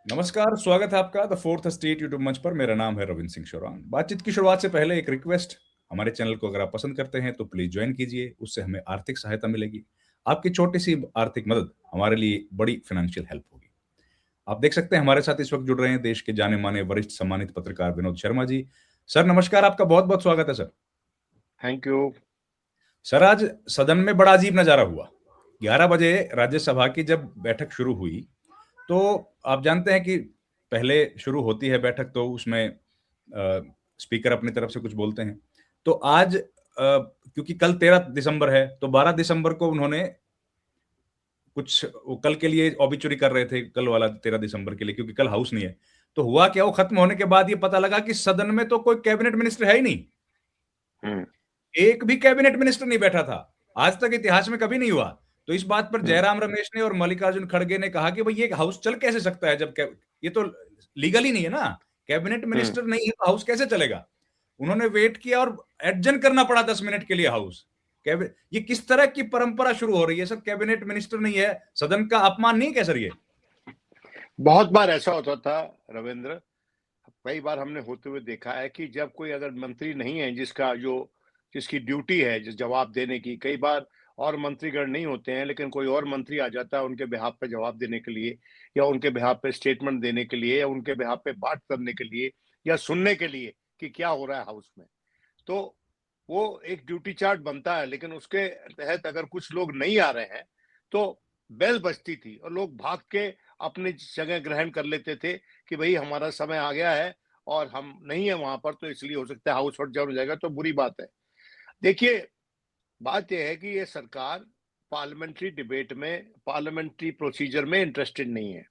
नमस्कार, स्वागत है आपका द फोर्थ स्टेट यूट्यूब मंच पर। मेरा नाम है रविंद्र सिंह शोरान। बातचीत की शुरुआत से पहले एक रिक्वेस्ट, हमारे चैनल को अगर आप पसंद करते हैं तो प्लीज ज्वाइन कीजिए, उससे हमें आर्थिक सहायता मिलेगी। आपकी छोटी सी आर्थिक मदद हमारे लिए बड़ी फाइनेंशियल हेल्प होगी। आप देख सकते हैं हमारे साथ इस वक्त जुड़ रहे हैं देश के जाने माने वरिष्ठ सम्मानित पत्रकार विनोद शर्मा जी। सर नमस्कार, आपका बहुत बहुत स्वागत है सर। Thank you. सर आज सदन में बड़ा अजीब नजारा हुआ। 11 बजे राज्यसभा की जब बैठक शुरू हुई तो आप जानते हैं कि पहले शुरू होती है बैठक तो उसमें स्पीकर अपनी तरफ से कुछ बोलते हैं। तो आज क्योंकि कल 13 दिसंबर है तो 12 दिसंबर को उन्होंने कुछ वो कल के लिए ऑबिचुरी कर रहे थे, कल वाला 13 दिसंबर के लिए, क्योंकि कल हाउस नहीं है। तो हुआ क्या, वो खत्म होने के बाद ये पता लगा कि सदन में तो कोई कैबिनेट मिनिस्टर है ही नहीं। हम्म। एक भी कैबिनेट मिनिस्टर नहीं बैठा था। आज तक इतिहास में कभी नहीं हुआ। तो इस बात पर हम्म। जयराम रमेश ने और मल्लिकार्जुन खड़गे ने कहा कि भाई ये हाउस चल कैसे सकता है, जब ये तो लीगल ही नहीं है ना। कैबिनेट हम्म। मिनिस्टर नहीं है तो हाउस कैसे चलेगा। उन्होंने वेट किया और एडजन करना पड़ा 10 मिनट के लिए हाउस। ये किस तरह की परंपरा शुरू हो रही है सर, कैबिनेट मिनिस्टर नहीं है, सदन का अपमान नहीं है क्या सर ये। बहुत बार ऐसा होता था रविंद्र। कई बार हमने होते हुए देखा है कि जब कोई अगर मंत्री नहीं है जिसकी ड्यूटी है जिस जवाब देने की, कई बार और मंत्रीगण नहीं होते हैं लेकिन कोई और मंत्री आ जाता है उनके बिहाफ पे जवाब देने के लिए, या उनके बिहाफ पे स्टेटमेंट देने के लिए, या उनके बिहाफ पे बात करने के लिए, या सुनने के लिए कि क्या हो रहा है हाउस में। तो वो एक ड्यूटी चार्ट बनता है, लेकिन उसके तहत अगर कुछ लोग नहीं आ रहे हैं तो बेल बजती थी और लोग भाग के अपनी जगह ग्रहण कर लेते थे कि भाई हमारा समय आ गया है और हम नहीं है वहां पर, तो इसलिए हो सकता है हाउस हट जाओ जाएगा, तो बुरी बात है। देखिए, बात यह है कि ये सरकार पार्लियामेंट्री डिबेट में, पार्लियामेंट्री प्रोसीजर में इंटरेस्टेड नहीं है।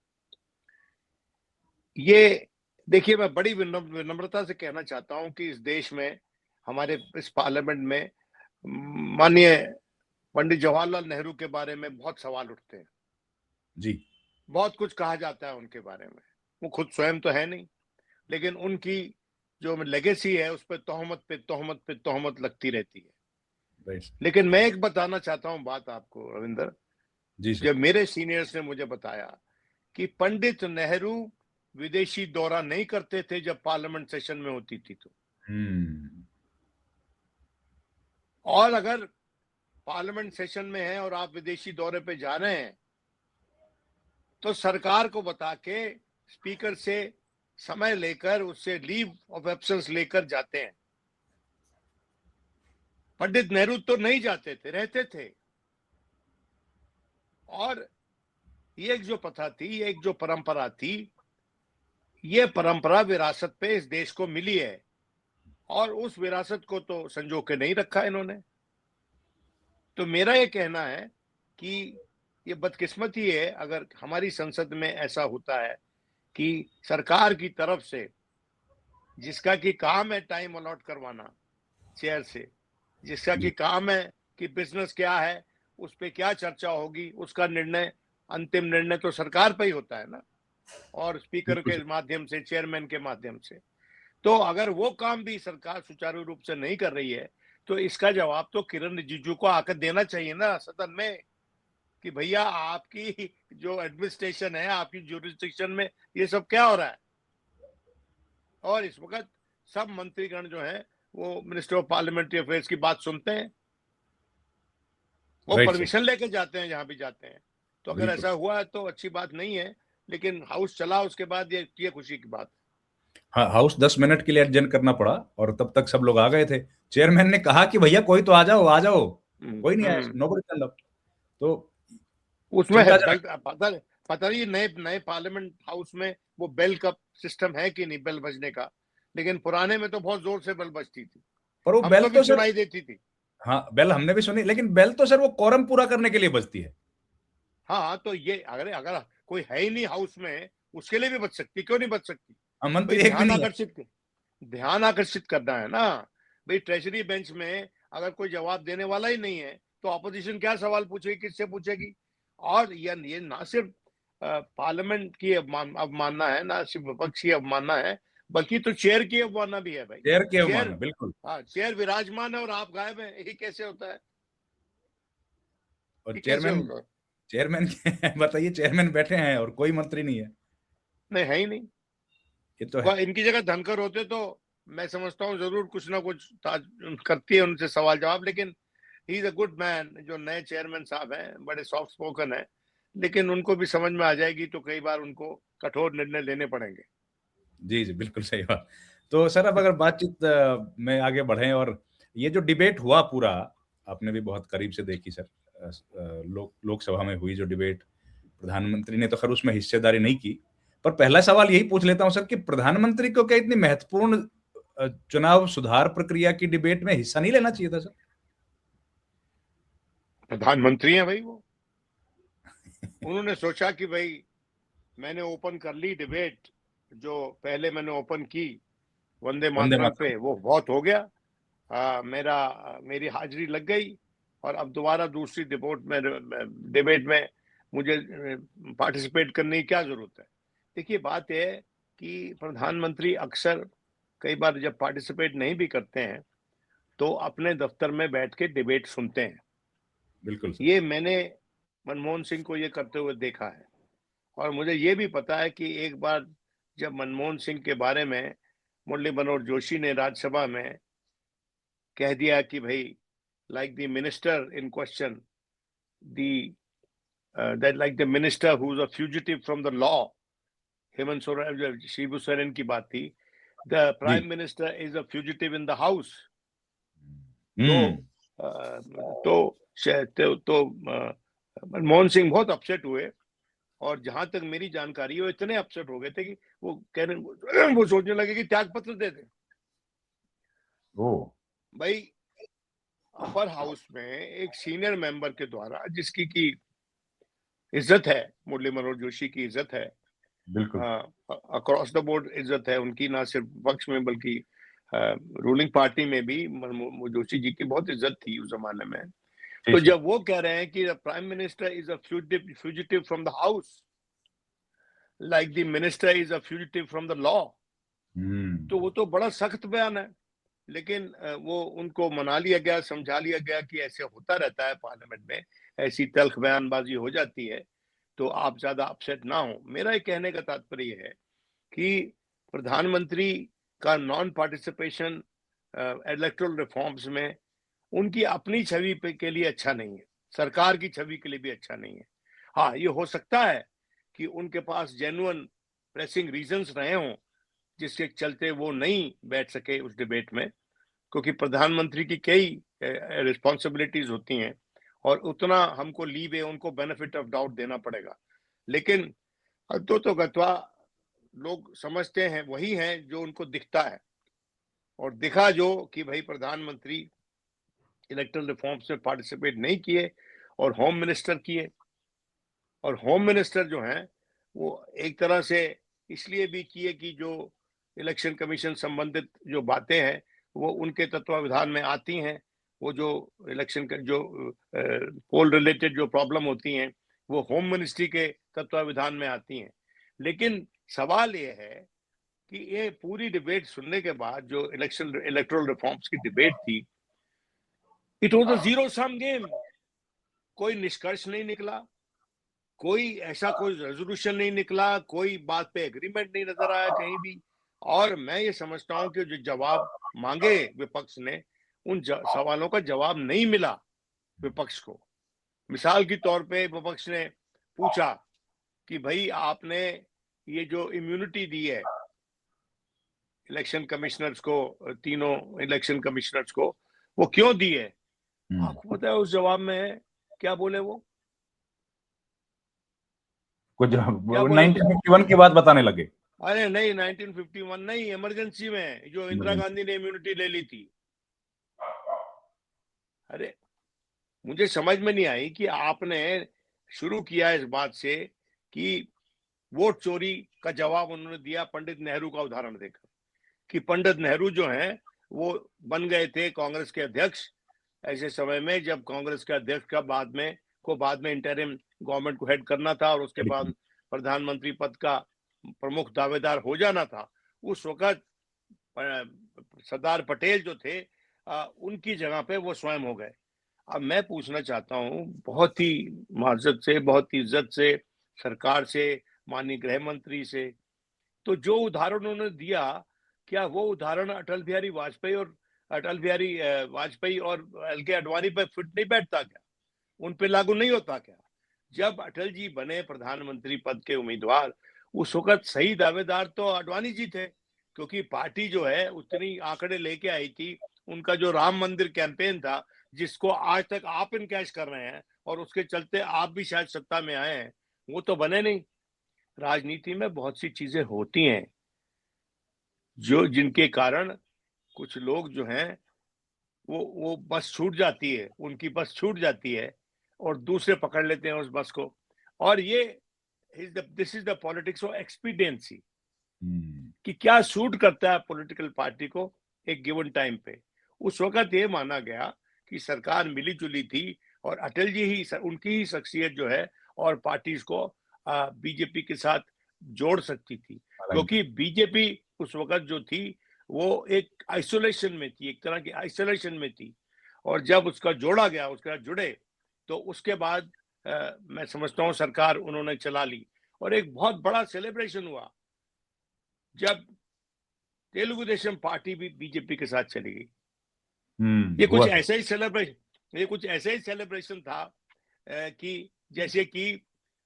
ये देखिए, मैं बड़ी विनम्रता से कहना चाहता हूं कि इस देश में, हमारे इस पार्लियामेंट में माननीय पंडित जवाहरलाल नेहरू के बारे में बहुत सवाल उठते हैं। जी। बहुत कुछ कहा जाता है उनके बारे में। वो खुद स्वयं तो है नहीं, लेकिन उनकी जो लेगेसी है उस पर तोहमत पे तोहमत पे तोहमत लगती रहती है। राइट। लेकिन मैं एक बताना चाहता हूं बात आपको रविंदर। जी सर। जब मेरे सीनियर्स ने मुझे बताया कि पंडित नेहरू विदेशी दौरा नहीं करते थे जब पार्लियामेंट सेशन में होती थी, तो हम्म। और अगर पार्लियामेंट सेशन में है और आप विदेशी दौरे पे जा रहे हैं तो सरकार को बता के स्पीकर से समय लेकर उससे लीव ऑफ एब्सेंस लेकर जाते हैं। पंडित नेहरू तो नहीं जाते थे, रहते थे। और ये एक जो प्रथा थी, एक जो परंपरा थी, ये परंपरा विरासत पे इस देश को मिली है और उस विरासत को तो संजो के नहीं रखा इन्होंने। तो मेरा ये कहना है कि ये बदकिस्मती है अगर हमारी संसद में ऐसा होता है कि सरकार की तरफ से, जिसका कि काम है टाइम अलॉट करवाना चेयर से, जिसका कि जी। काम है कि बिजनेस क्या है, उस पर क्या चर्चा होगी, उसका निर्णय, अंतिम निर्णय तो सरकार पे ही होता है ना, और स्पीकर बिल्कुल के सर। माध्यम से, चेयरमैन के माध्यम से। तो अगर वो काम भी सरकार सुचारू रूप से नहीं कर रही है तो इसका जवाब तो किरण रिजिजू को आकर देना चाहिए ना सदन में, कि भैया आपकी जो एडमिनिस्ट्रेशन है, आपकी ज्यूरिसडिक्शन में ये सब क्या हो रहा है। और इस वक्त सब मंत्रीगण जो है वो मिनिस्टर ऑफ पार्लियामेंट्री अफेयर्स की बात सुनते हैं, वो राइट सर। परमिशन लेके जाते हैं जहां भी जाते हैं। तो अगर बिल्कुल। ऐसा हुआ है तो अच्छी बात नहीं है, लेकिन हाउस चला उसके बाद ये खुशी की बात हाँ, हाउस 10 मिनट के लिए एडजर्न करना पड़ा और तब तक सब लोग आ गए थे। चेयरमैन ने कहा कि भैया कोई तो आ जाओ, आ जाओ। है। कोई नहीं आया, नोबडी टर्न अप। तो उसमें है चिंताजनक बेल, है। पता नहीं नए नए पार्लियामेंट हाउस में वो बेल का सिस्टम है कि नहीं, बेल बजने का। लेकिन पुराने में तो बहुत जोर से बेल बजती थी, पर वो बेल हमको भी तो सर, सुनाई देती थी। हाँ बेल हमने भी सुनी, लेकिन बेल तो सर वो कोरम पूरा करने के लिए बजती है। हाँ, तो ये अगर अगर कोई है ही नहीं हाउस में, उसके लिए भी बच सकती, क्यों नहीं बच सकती। हाँ, भाई मंत्री एक भी नहीं है। ध्यान आकर्षित करना है ना। भाई ट्रेजरी बेंच में अगर कोई जवाब देने वाला ही नहीं है तो ऑपोजिशन क्या सवाल पूछेगी, किससे पूछेगी। और ये ना सिर्फ पार्लियामेंट की अवमानना है, ना सिर्फ विपक्ष की अवमानना है, बल्कि तो चेयर की अवमानना भी है भाई। चेयर के चेयर, अवमान, बिल्कुल। हाँ, चेयर विराजमान है और आप गायब है, ये कैसे होता है, और ये कैसे चेयरमैन, होगा। चेयरमैन बताइए, चेयरमैन बैठे हैं और कोई मंत्री नहीं है। नहीं, है ही नहीं। ये तो है। इनकी जगह धनखड़ होते तो मैं समझता हूँ जरूर कुछ ना कुछ करती है उनसे सवाल जवाब, लेकिन he is a good man. जो नए चेयरमैन साहब हैं बड़े सॉफ्ट स्पोकन है, लेकिन उनको भी समझ में आ जाएगी तो कई बार उनको कठोर निर्णय लेने पड़ेंगे। जी, जी, बिल्कुल सही बात। तो सर अब अगर बातचीत में आगे बढ़ें और ये जो डिबेट हुआ पूरा, आपने भी बहुत करीब से देखी सर। लोकसभा में हुई जो डिबेट, प्रधानमंत्री ने तो खैर उसमें हिस्सेदारी नहीं की। पर पहला सवाल यही पूछ लेता हूँ सर कि प्रधानमंत्री को क्या इतनी महत्वपूर्ण चुनाव सुधार प्रक्रिया की डिबेट में हिस्सा नहीं लेना चाहिए था सर? प्रधानमंत्री हैं भाई वो। उन्होंने सोचा कि भाई मैंने ओपन कर ली डिबेट, जो पहले मैंने ओपन की वंदे वंदे मातरम मातरम। पे, वो बहुत हो गया। मेरी हाजिरी लग गई और अब दोबारा दूसरी डिबेट में मुझे पार्टिसिपेट करने की क्या जरूरत है। देखिए बात यह है कि प्रधानमंत्री अक्सर कई बार जब पार्टिसिपेट नहीं भी करते हैं तो अपने दफ्तर में बैठ के डिबेट सुनते हैं। बिल्कुल सर। ये मैंने मनमोहन सिंह को ये करते हुए देखा है। और मुझे ये भी पता है कि एक बार जब मनमोहन सिंह के बारे में मुरली मनोहर जोशी ने राज्यसभा में कह दिया कि भाई like the minister in question, the that like the minister who's a fugitive from the law, Hemant Soren, Shibu Soren की बात थी, the ji. prime minister is a fugitive in the house। तो हुँ। मनमोहन सिंह बहुत अपसेट हुए, और जहां तक मेरी जानकारी है वो इतने अपसेट हो गए थे कि वो कहने वो सोचने लगे कि त्याग पत्र दे दे। ओह! भाई अपर हाउस में एक सीनियर मेंबर के द्वारा, जिसकी की इज्जत है, मुरली मनोहर जोशी की इज्जत है, बिल्कुल। अक्रॉस द बोर्ड इज्जत है उनकी, ना सिर्फ पक्ष में बल्कि रूलिंग पार्टी में भी जोशी जी की बहुत इज्जत थी उस जमाने में। जी तो सर। जब वो कह रहे हैं कि prime minister is a fugitive from the house, like the minister is a fugitive from the law, हुँ। तो वो तो बड़ा सख्त बयान है। लेकिन वो उनको मना लिया गया, समझा लिया गया कि ऐसे होता रहता है पार्लियामेंट में, ऐसी तल्ख बयानबाजी हो जाती है, तो आप ज्यादा अपसेट ना हो। मेरा ये कहने का तात्पर्य है कि प्रधानमंत्री का नॉन पार्टिसिपेशन इलेक्टोरल रिफॉर्म्स में उनकी अपनी छवि पे के लिए अच्छा नहीं है, सरकार की छवि के लिए भी अच्छा नहीं है। हाँ, ये हो सकता है कि उनके पास जेन्युइन प्रेसिंग रीजंस रहे हों जिसके चलते वो नहीं बैठ सके उस डिबेट में, क्योंकि प्रधानमंत्री की कई रिस्पॉन्सिबिलिटीज होती हैं और उतना हमको लीव है, उनको बेनिफिट ऑफ डाउट देना पड़ेगा। लेकिन तो गत्वा लोग समझते हैं वही है जो उनको दिखता है, और दिखा जो कि भाई प्रधानमंत्री इलेक्टोरल रिफॉर्म्स में पार्टिसिपेट नहीं किए और होम मिनिस्टर किए। और होम मिनिस्टर जो हैं वो एक तरह से इसलिए भी किए कि जो इलेक्शन कमीशन संबंधित जो बातें हैं वो उनके तत्वावधान में आती हैं। वो जो इलेक्शन का जो पोल रिलेटेड जो प्रॉब्लम होती हैं वो होम मिनिस्ट्री के तत्वावधान में आती हैं। लेकिन सवाल ये है कि ये पूरी डिबेट सुनने के बाद जो इलेक्टोरल रिफॉर्म्स की डिबेट थी, it was a zero sum game. कोई निष्कर्ष नहीं निकला, कोई ऐसा कोई रेजोल्यूशन नहीं निकला, कोई बात पे एग्रीमेंट नहीं नजर आया कहीं भी। और मैं ये समझता हूं कि जो जवाब मांगे विपक्ष ने, उन सवालों का जवाब नहीं मिला विपक्ष को। मिसाल के तौर पे विपक्ष ने पूछा कि भाई आपने ये जो इम्यूनिटी दी है इलेक्शन कमिश्नर्स को, तीनों इलेक्शन कमिश्नर्स को, वो क्यों दी है? हुँ। आपको पता है उस जवाब में क्या बोले वो? कुछ क्या वो बोले? 1951 की बात बताने लगे। अरे नहीं, 1951 नहीं, इमरजेंसी में जो इंदिरा इमरजेंसी। गांधी ने इम्यूनिटी ले ली थी। अरे मुझे समझ में नहीं आई कि आपने शुरू किया इस बात से कि वोट चोरी का जवाब उन्होंने दिया पंडित नेहरू का उदाहरण देकर, कि पंडित नेहरू जो हैं वो बन गए थे कांग्रेस के अध्यक्ष ऐसे समय में जब कांग्रेस के अध्यक्ष का बाद में इंटरिम गवर्नमेंट को हेड करना था और उसके बाद प्रधानमंत्री पद का प्रमुख दावेदार हो जाना था। उस वक्त सरदार पटेल जो थे उनकी जगह पे वो स्वयं हो गए। अब मैं पूछना चाहता हूं बहुत ही माजत से, बहुत ही इज्जत से, सरकार से, माननीय गृह मंत्री से, तो जो उदाहरण उन्होंने दिया, क्या वो उदाहरण अटल बिहारी वाजपेयी और एल के आडवाणी पे फिट नहीं बैठता क्या? उन पे लागू नहीं होता क्या? जब अटल जी बने प्रधानमंत्री पद के उम्मीदवार, उस वक़्त सही दावेदार तो आडवाणी जी थे, क्योंकि पार्टी जो है उतनी आंकड़े लेके आई थी। उनका जो राम मंदिर कैंपेन था, जिसको आज तक आप इनकैश कर रहे हैं और उसके चलते आप भी शायद सत्ता में आए हैं, वो तो बने नहीं। राजनीति में बहुत सी चीजें होती हैं जो जिनके कारण कुछ लोग जो हैं वो बस छूट जाती है, उनकी बस छूट जाती है और दूसरे पकड़ लेते हैं उस बस को। और ये this is the politics of expediency, कि क्या सूट करता है पॉलिटिकल पार्टी को एक गिवन टाइम पे। उस वक्त ये माना गया कि सरकार मिली जुली थी और अटल जी ही उनकी ही शख्सियत जो है और पार्टीज को बीजेपी के साथ जोड़ सकती थी, क्योंकि बीजेपी उस वक्त जो थी वो एक आइसोलेशन में थी, एक तरह की आइसोलेशन में थी। और जब उसका जोड़ा गया, उसके साथ जुड़े, तो उसके बाद मैं समझता हूँ सरकार उन्होंने चला ली और एक बहुत बड़ा सेलिब्रेशन हुआ जब तेलुगु देशम पार्टी भी बीजेपी के साथ चली गई। ये कुछ ऐसा ही सेलिब्रेशन था कि जैसे कि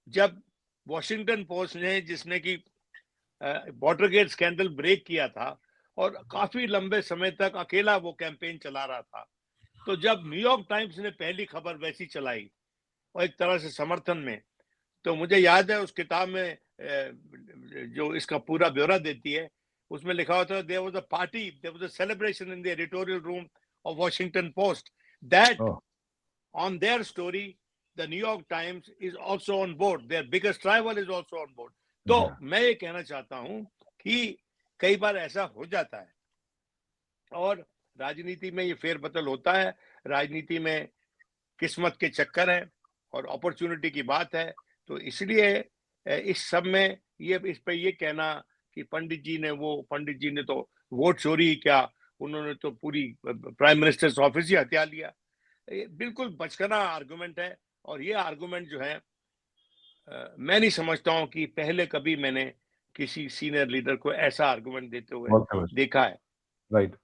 जब वॉशिंगटन पोस्ट ने, जिसने कि बॉर्डर गेट स्कैंडल ब्रेक किया था और काफी लंबे समय तक अकेला वो कैंपेन चला रहा था, तो जब न्यूयॉर्क टाइम्स ने पहली खबर वैसी चलाई और एक तरह से समर्थन में, तो मुझे याद है उस किताब में जो इसका पूरा ब्यौरा देती है, उसमें लिखा होता है there was a celebration in the editorial room of Washington post that on their story the New York times is also on board, their biggest rival is also on board. तो मैं ये कहना चाहता हूं कि कई बार ऐसा हो जाता है और राजनीति में ये फेरबदल होता है। राजनीति में किस्मत के चक्कर है और अपॉर्चुनिटी की बात है। तो इसलिए इस सब में इस पे ये कहना कि पंडित जी ने तो वोट चोरी क्या, उन्होंने तो पूरी प्राइम मिनिस्टर्स ऑफिस ही हथिया लिया, ये बिल्कुल बचकाना आर्गुमेंट है। और ये आर्गुमेंट जो है मैं नहीं समझता हूं कि पहले कभी मैंने किसी सीनियर लीडर को ऐसा आर्गुमेंट देते हुए देखा है। राइट।